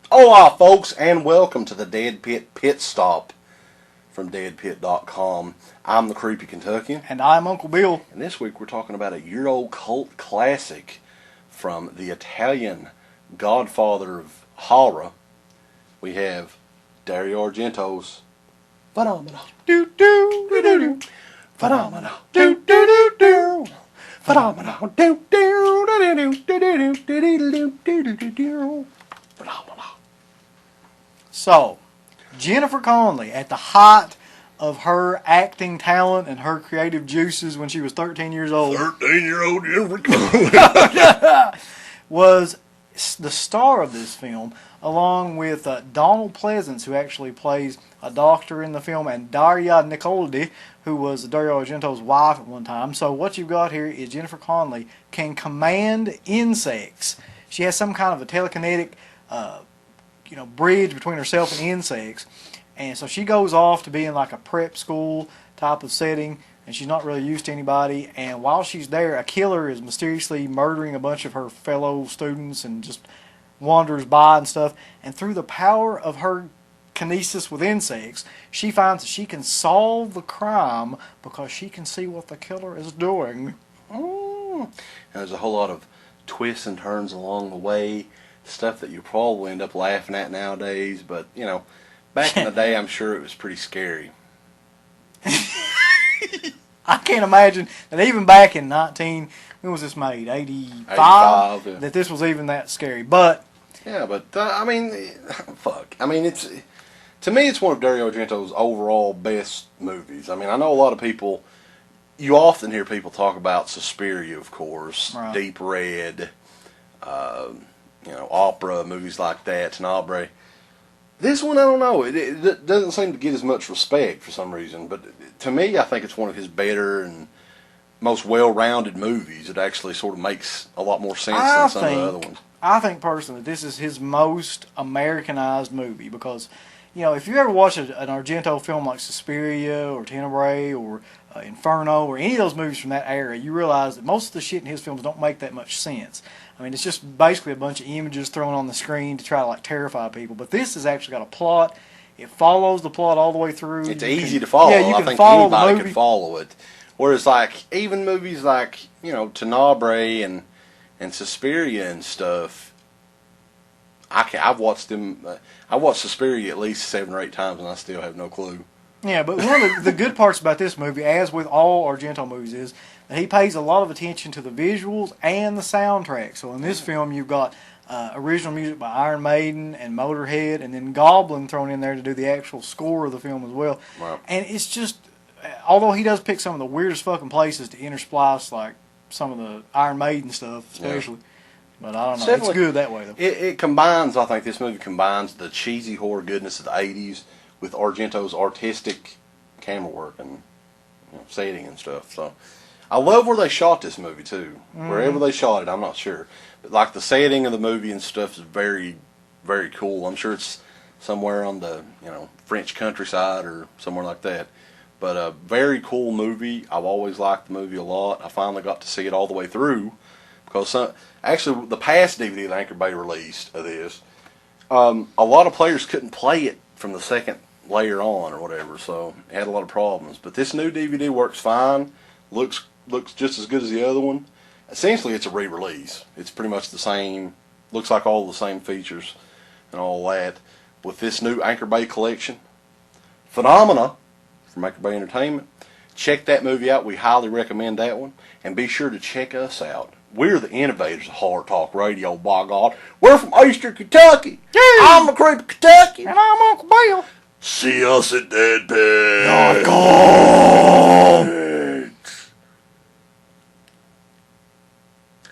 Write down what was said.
Hola, folks, and welcome to the DEADPIT Pit Stop from DEADPIT.com. I'm the Creepy Kentuckian. And I'm Uncle Bill. And this week we're talking about a year-old cult classic from the Italian godfather of horror. We have Dario Argento's Phenomena. Do do do do do. Phenomena. Do do do do. Phenomena. Do do do do do do do do do. Phenomena. So, Jennifer Connelly, at the height of her acting talent and her creative juices when she was 13 years old, 13-year-old Jennifer Connelly was the star of this film, along with Donald Pleasance, who actually plays a doctor in the film, and Daria Nicolodi, who was Dario Argento's wife at one time. So what you've got here is Jennifer Connelly can command insects. She has some kind of a telekinetic bridge between herself and insects. And so she goes off to be in like a prep school type of setting, and she's not really used to anybody. And while she's there, a killer is mysteriously murdering a bunch of her fellow students and just wanders by and stuff. And through the power of her kinesis with insects, she finds that she can solve the crime because she can see what the killer is doing. And there's a whole lot of twists and turns along the way. Stuff that you probably end up laughing at nowadays, but back in the day, I'm sure it was pretty scary. I can't imagine that even back in when was this made? 85? Yeah. That this was even that scary. But yeah, but fuck. I mean, to me, it's one of Dario Argento's overall best movies. I mean, I know a lot of people. You often hear people talk about Suspiria, of course, right. Deep Red. Opera, movies like that, Tenebrae. This one, I don't know. It doesn't seem to get as much respect for some reason. But to me, I think it's one of his better and most well-rounded movies. It actually sort of makes a lot more sense than some of the other ones. I think personally this is his most Americanized movie because, if you ever watch an Argento film like Suspiria or Tenebrae or Inferno or any of those movies from that era, you realize that most of the shit in his films don't make that much sense. I mean, it's just basically a bunch of images thrown on the screen to try to terrify people. But this has actually got a plot. It follows the plot all the way through. It's easy to follow. Yeah, you I can think follow anybody the movie. can follow it. Whereas, even movies like Tenebrae and Suspiria and stuff, I've watched them. I watched Suspiria at least 7 or 8 times, and I still have no clue. Yeah, but one of the good parts about this movie, as with all Argento movies, is that he pays a lot of attention to the visuals and the soundtrack. So in this film, you've got original music by Iron Maiden and Motorhead, and then Goblin thrown in there to do the actual score of the film as well. Wow. And it's just, although he does pick some of the weirdest fucking places to intersplice, some of the Iron Maiden stuff, especially. Yeah. But I don't know. It's good that way, though. It combines, I think this movie combines the cheesy horror goodness of the 80s with Argento's artistic camera work and setting and stuff. So I love where they shot this movie too. Wherever they shot it, I'm not sure, but the setting of the movie and stuff is very, very cool. I'm sure it's somewhere on the French countryside or somewhere like that. But a very cool movie. I've always liked the movie a lot. I finally got to see it all the way through because actually the past DVD that Anchor Bay released of this, a lot of players couldn't play it from the second layer on or whatever, so it had a lot of problems. But this new DVD works fine, looks just as good as the other one. Essentially, it's a re-release. It's pretty much the same, looks like all the same features and all that. With this new Anchor Bay collection, Phenomena from Anchor Bay Entertainment, check that movie out. We highly recommend that one. And be sure to check us out. We're the innovators of Hard Talk Radio, by God. We're from Eastern Kentucky. Yeah. I'm the Creepy Kentucky. And I'm Uncle Bill. See us at DEADPIT. .com.